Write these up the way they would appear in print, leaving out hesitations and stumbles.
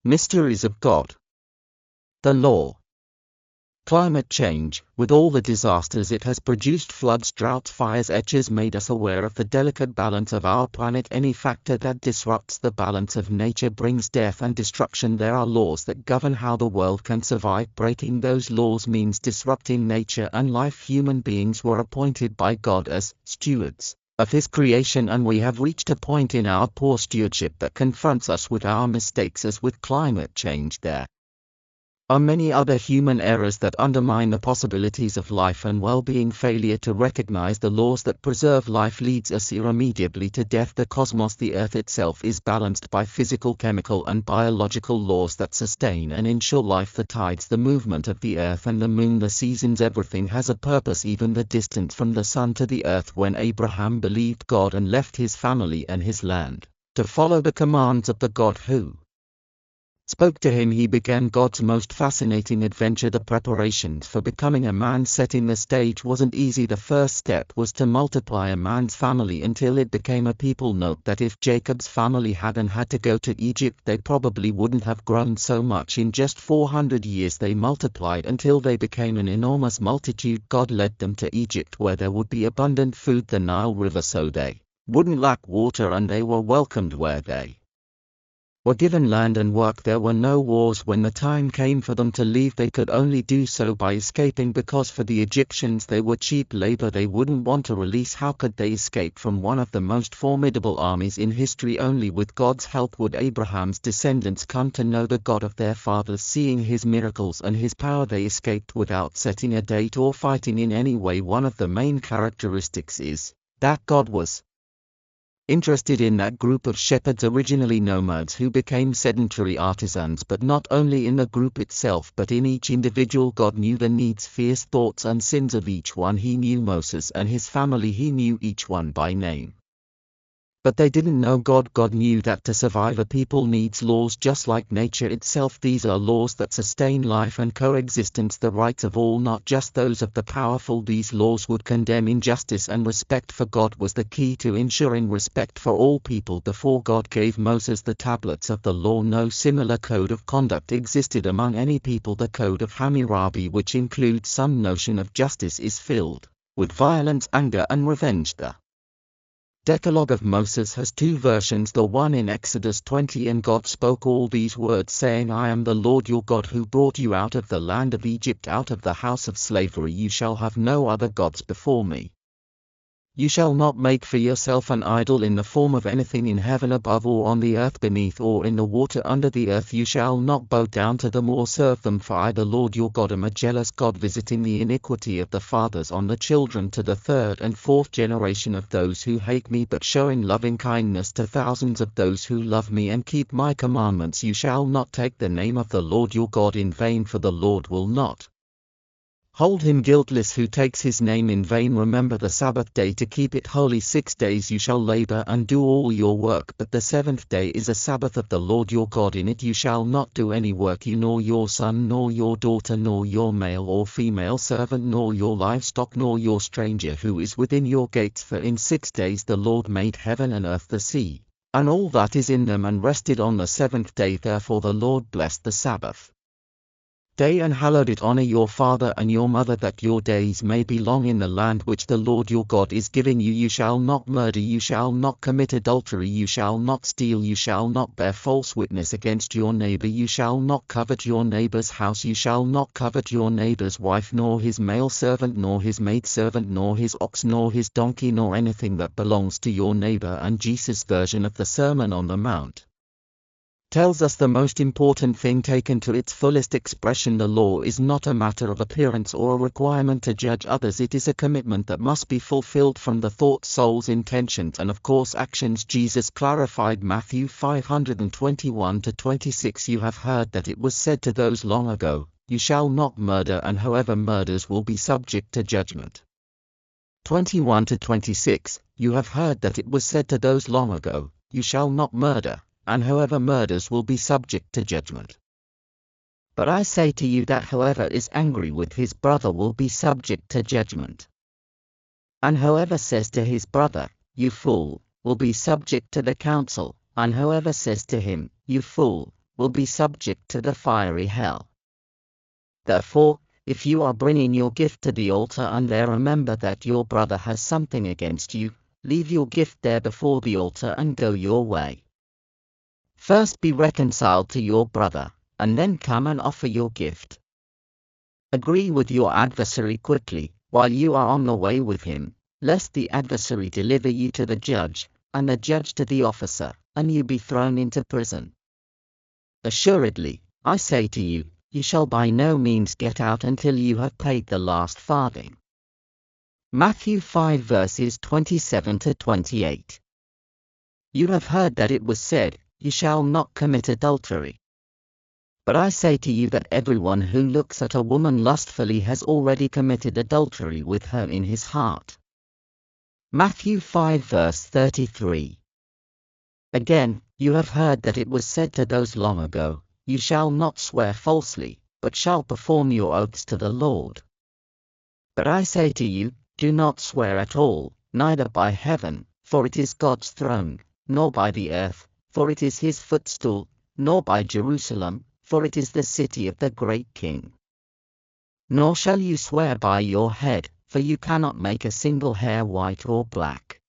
Mysteries of God. The law. Climate change, with all the disasters it has produced, floods, droughts, fires, has made us aware of the delicate balance of our planet. Any factor that disrupts the balance of nature brings death and destruction. There are laws that govern how the world can survive. Breaking those laws means disrupting nature and life. Human beings were appointed by God as stewards of His creation, and we have reached a point in our poor stewardship that confronts us with our mistakes. As with climate change, there are many other human errors that undermine the possibilities of life and well-being. Failure to recognize the laws that preserve life leads us irremediably to death. The cosmos, the earth itself, is balanced by physical, chemical and biological laws that sustain and ensure life. The tides, the movement of the earth and the moon, the seasons, everything has a purpose, even the distance from the sun to the earth. When Abraham believed God and left his family and his land to follow the commands of the God who spoke to him, he began God's most fascinating adventure. The preparations for becoming a man. Setting the stage wasn't easy. The first step was to multiply a man's family until it became a people. Note that if Jacob's family hadn't had to go to Egypt, they probably wouldn't have grown so much. In just 400 years they multiplied until they became an enormous multitude. God led them to Egypt, where there would be abundant food, the Nile River, so they wouldn't lack water, and they were welcomed where they were given land and work. There were no wars. When the time came for them to leave, they could only do so by escaping, because for the Egyptians they were cheap labor they wouldn't want to release. How could they escape from one of the most formidable armies in history? Only with God's help would Abraham's descendants come to know the God of their fathers. Seeing his miracles and his power, they escaped without setting a date or fighting in any way. One of the main characteristics is that God was interested in that group of shepherds, originally nomads, who became sedentary artisans. But not only in the group itself, but in each individual. God knew the needs, fears, thoughts and sins of each one. He knew Moses and his family. He knew each one by name. But they didn't know God. God knew that to survive a people needs laws, just like nature itself. These are laws that sustain life and coexistence, the rights of all, not just those of the powerful. These laws would condemn injustice, and respect for God was the key to ensuring respect for all people. Before God gave Moses the tablets of the law, no similar code of conduct existed among any people. The code of Hammurabi, which includes some notion of justice, is filled with violence, anger and revenge. The Decalogue of Moses has two versions, the one in Exodus 20: and God spoke all these words, saying, I am the Lord your God, who brought you out of the land of Egypt, out of the house of slavery. You shall have no other gods before me. You shall not make for yourself an idol in the form of anything in heaven above, or on the earth beneath, or in the water under the earth. You shall not bow down to them or serve them, for I, the Lord your God, am a jealous God, visiting the iniquity of the fathers on the children to the third and fourth generation of those who hate me, but showing loving kindness to thousands of those who love me and keep my commandments. You shall not take the name of the Lord your God in vain, for the Lord will not hold him guiltless who takes his name in vain. Remember the Sabbath day to keep it holy. 6 days you shall labor and do all your work, but the seventh day is a Sabbath of the Lord your God. In it you shall not do any work, you nor your son, nor your daughter, nor your male or female servant, nor your livestock, nor your stranger who is within your gates. For in 6 days the Lord made heaven and earth, the sea, and all that is in them, and rested on the seventh day. Therefore the Lord blessed the Sabbath day and hallowed it. Honor your father and your mother, that your days may be long in the land which the Lord your God is giving you. You shall not murder, you shall not commit adultery, you shall not steal, you shall not bear false witness against your neighbor, you shall not covet your neighbor's house, you shall not covet your neighbor's wife, nor his male servant, nor his maidservant, nor his ox, nor his donkey, nor anything that belongs to your neighbor. And Jesus' version of the Sermon on the Mount tells us the most important thing taken to its fullest expression. The law is not a matter of appearance or a requirement to judge others. It is a commitment that must be fulfilled from the thoughts, souls, intentions, and of course actions. Jesus clarified Matthew 5:21-26. You have heard that it was said to those long ago, you shall not murder, and whoever murders will be subject to judgment. 21-26. You have heard that it was said to those long ago, you shall not murder, and whoever murders will be subject to judgment. But I say to you that whoever is angry with his brother will be subject to judgment. And whoever says to his brother, you fool, will be subject to the council, and whoever says to him, you fool, will be subject to the fiery hell. Therefore, if you are bringing your gift to the altar and there remember that your brother has something against you, leave your gift there before the altar and go your way. First be reconciled to your brother, and then come and offer your gift. Agree with your adversary quickly, while you are on the way with him, lest the adversary deliver you to the judge, and the judge to the officer, and you be thrown into prison. Assuredly, I say to you, you shall by no means get out until you have paid the last farthing. Matthew 5 verses 27 to 28. You have heard that it was said, you shall not commit adultery. But I say to you that everyone who looks at a woman lustfully has already committed adultery with her in his heart. Matthew 5 verse 33. Again, you have heard that it was said to those long ago, you shall not swear falsely, but shall perform your oaths to the Lord. But I say to you, do not swear at all, neither by heaven, for it is God's throne, nor by the earth, for it is his footstool, nor by Jerusalem, for it is the city of the great King. Nor shall you swear by your head, for you cannot make a single hair white or black.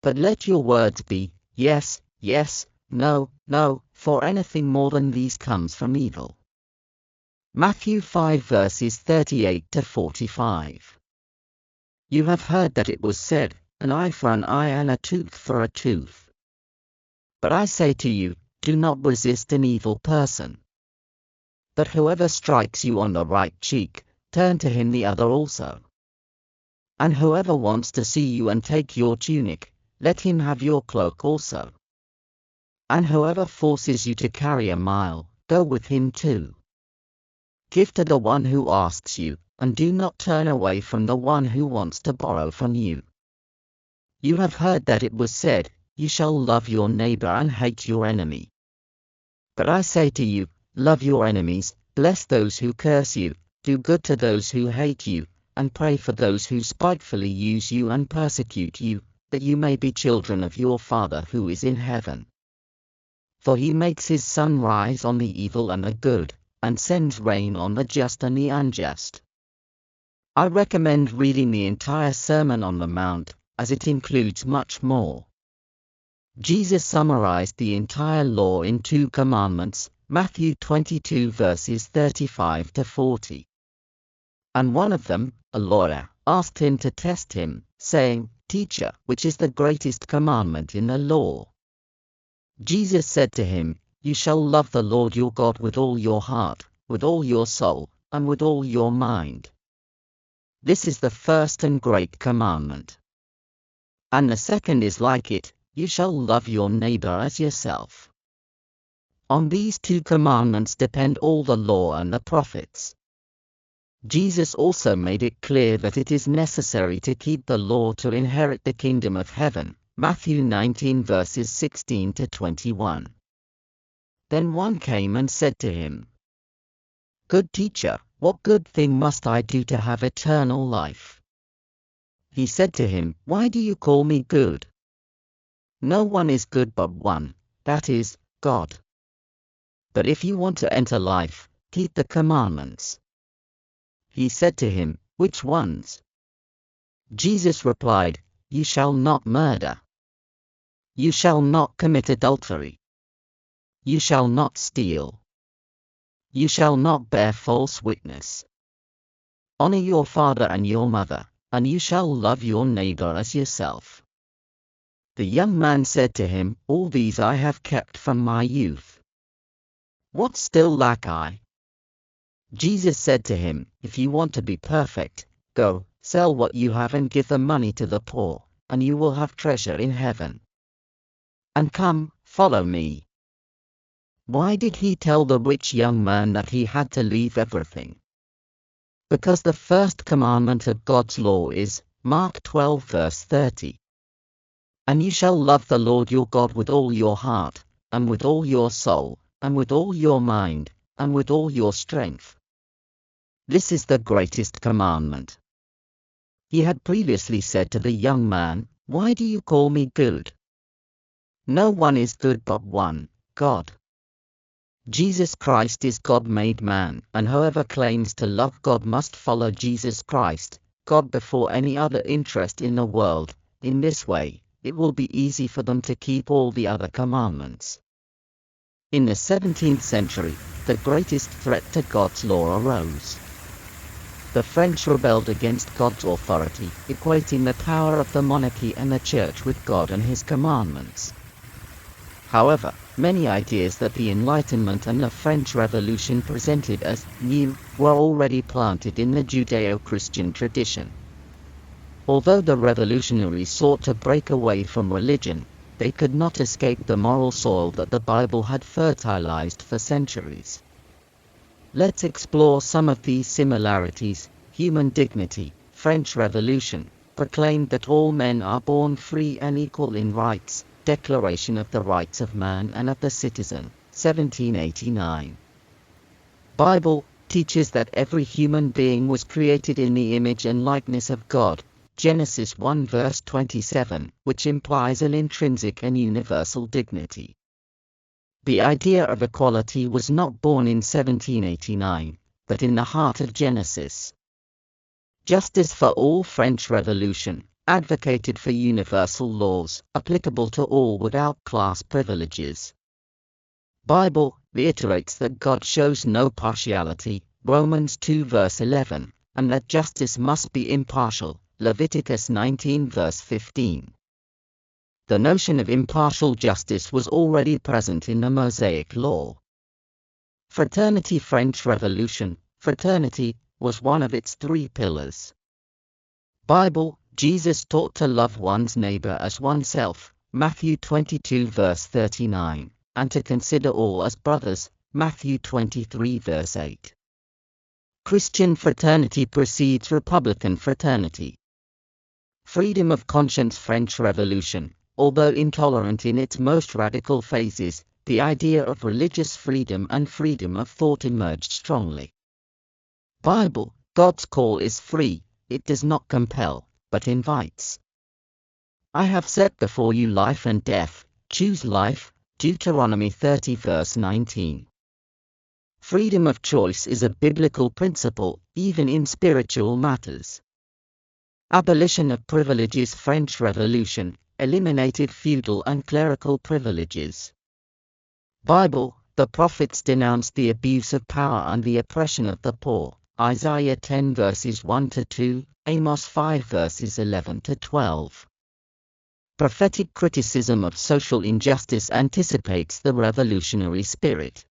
But let your words be, yes, yes, no, no, for anything more than these comes from evil. Matthew 5 verses 38 to 45. You have heard that it was said, an eye for an eye and a tooth for a tooth. But I say to you, do not resist an evil person. But whoever strikes you on the right cheek, turn to him the other also. And whoever wants to see you and take your tunic, let him have your cloak also. And whoever forces you to carry a mile, go with him too. Give to the one who asks you, and do not turn away from the one who wants to borrow from you. You have heard that it was said, you shall love your neighbor and hate your enemy. But I say to you, love your enemies, bless those who curse you, do good to those who hate you, and pray for those who spitefully use you and persecute you, that you may be children of your Father who is in heaven. For he makes his sun rise on the evil and the good, and sends rain on the just and the unjust. I recommend reading the entire Sermon on the Mount, as it includes much more. Jesus summarized the entire law in 2 commandments, Matthew 22 verses 35 to 40. And one of them, a lawyer, asked him to test him, saying, Teacher, which is the greatest commandment in the law? Jesus said to him, You shall love the Lord your God with all your heart, with all your soul, and with all your mind. This is the first and great commandment. And the second is like it, you shall love your neighbor as yourself. On these 2 commandments depend all the law and the prophets. Jesus also made it clear that it is necessary to keep the law to inherit the kingdom of heaven, Matthew 19 verses 16 to 21. Then one came and said to him, Good teacher, what good thing must I do to have eternal life? He said to him, Why do you call me good? No one is good but one, that is, God. But if you want to enter life, keep the commandments. He said to him, Which ones? Jesus replied, You shall not murder. You shall not commit adultery. You shall not steal. You shall not bear false witness. Honor your father and your mother, and you shall love your neighbor as yourself. The young man said to him, All these I have kept from my youth. What still lack I? Jesus said to him, If you want to be perfect, go, sell what you have and give the money to the poor, and you will have treasure in heaven. And come, follow me. Why did he tell the rich young man that he had to leave everything? Because the first commandment of God's law is, Mark 12 verse 30. And you shall love the Lord your God with all your heart, and with all your soul, and with all your mind, and with all your strength. This is the greatest commandment. He had previously said to the young man, Why do you call me good? No one is good but one, God. Jesus Christ is God made man, and whoever claims to love God must follow Jesus Christ, God before any other interest in the world. In this way, it will be easy for them to keep all the other commandments. In the 17th century, the greatest threat to God's law arose. The French rebelled against God's authority, equating the power of the monarchy and the church with God and his commandments. However, many ideas that the Enlightenment and the French Revolution presented as new were already planted in the Judeo-Christian tradition. Although the revolutionaries sought to break away from religion, they could not escape the moral soil that the Bible had fertilized for centuries. Let's explore some of these similarities. Human dignity. French Revolution proclaimed that all men are born free and equal in rights. Declaration of the Rights of Man and of the Citizen, 1789. Bible teaches that every human being was created in the image and likeness of God. Genesis 1 verse 27, which implies an intrinsic and universal dignity. The idea of equality was not born in 1789, but in the heart of Genesis. Justice for all. French Revolution advocated for universal laws, applicable to all without class privileges. Bible reiterates that God shows no partiality, Romans 2 verse 11, and that justice must be impartial, Leviticus 19 verse 15. The notion of impartial justice was already present in the Mosaic Law. Fraternity. French Revolution, fraternity was one of its three pillars. Bible, Jesus taught to love one's neighbor as oneself, Matthew 22 verse 39, and to consider all as brothers, Matthew 23 verse 8. Christian fraternity precedes Republican fraternity. Freedom of conscience. French Revolution, although intolerant in its most radical phases, the idea of religious freedom and freedom of thought emerged strongly. Bible, God's call is free, it does not compel, but invites. I have set before you life and death, choose life, Deuteronomy 30 verse 19. Freedom of choice is a biblical principle, even in spiritual matters. Abolition of privileges. French Revolution eliminated feudal and clerical privileges. Bible, the prophets denounced the abuse of power and the oppression of the poor, Isaiah 10 verses 1 to 2, Amos 5 verses 11 to 12. Prophetic criticism of social injustice anticipates the revolutionary spirit.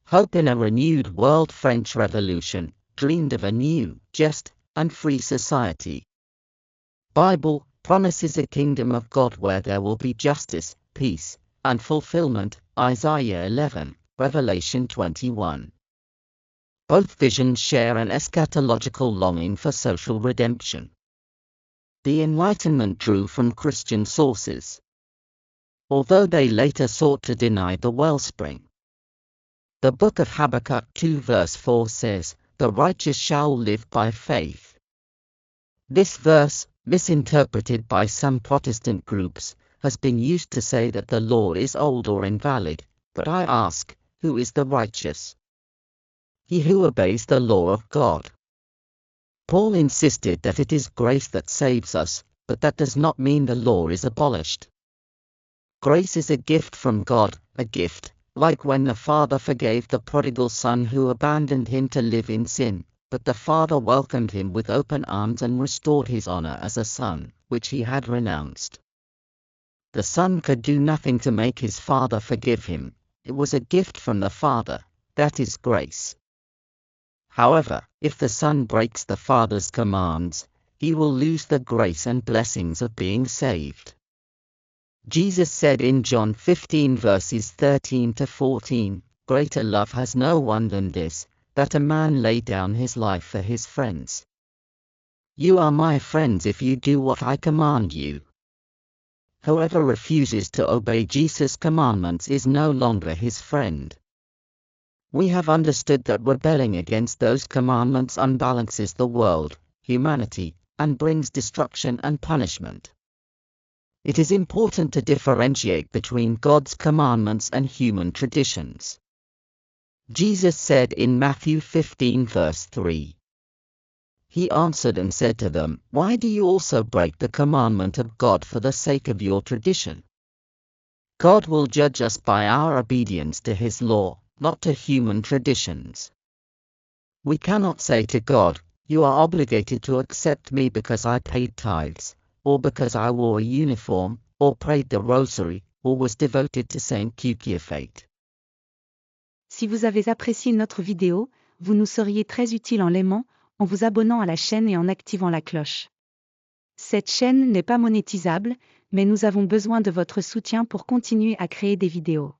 Hope in a renewed world. French Revolution dreamed of a new, just, and free society. Bible promises a kingdom of God where there will be justice, peace, and fulfillment, Isaiah 11, Revelation 21. Both visions share an eschatological longing for social redemption. The Enlightenment drew from Christian sources, although they later sought to deny the wellspring. The book of Habakkuk 2 verse 4 says, "The righteous shall live by faith." This verse, misinterpreted by some Protestant groups, has been used to say that the law is old or invalid, but I ask, who is the righteous? He who obeys the law of God. Paul insisted that it is grace that saves us, but that does not mean the law is abolished. Grace is a gift from God, a gift, like when the Father forgave the prodigal son who abandoned him to live in sin, but the Father welcomed him with open arms and restored his honor as a son, which he had renounced. The son could do nothing to make his Father forgive him. It was a gift from the Father, that is grace. However, if the Son breaks the Father's commands, he will lose the grace and blessings of being saved. Jesus said in John 15 verses 13 to 14, "Greater love has no one than this, that a man lay down his life for his friends. You are my friends if you do what I command you." Whoever refuses to obey Jesus' commandments is no longer his friend. We have understood that rebelling against those commandments unbalances the world, humanity, and brings destruction and punishment. It is important to differentiate between God's commandments and human traditions. Jesus said in Matthew 15 verse 3. He answered and said to them, Why do you also break the commandment of God for the sake of your tradition? God will judge us by our obedience to His law, not to human traditions. We cannot say to God, You are obligated to accept me because I paid tithes, or because I wore a uniform, or prayed the rosary, or was devoted to Saint Cucufaite. Si vous avez apprécié notre vidéo, vous nous seriez très utile en l'aimant, en vous abonnant à la chaîne et en activant la cloche. Cette chaîne n'est pas monétisable, mais nous avons besoin de votre soutien pour continuer à créer des vidéos.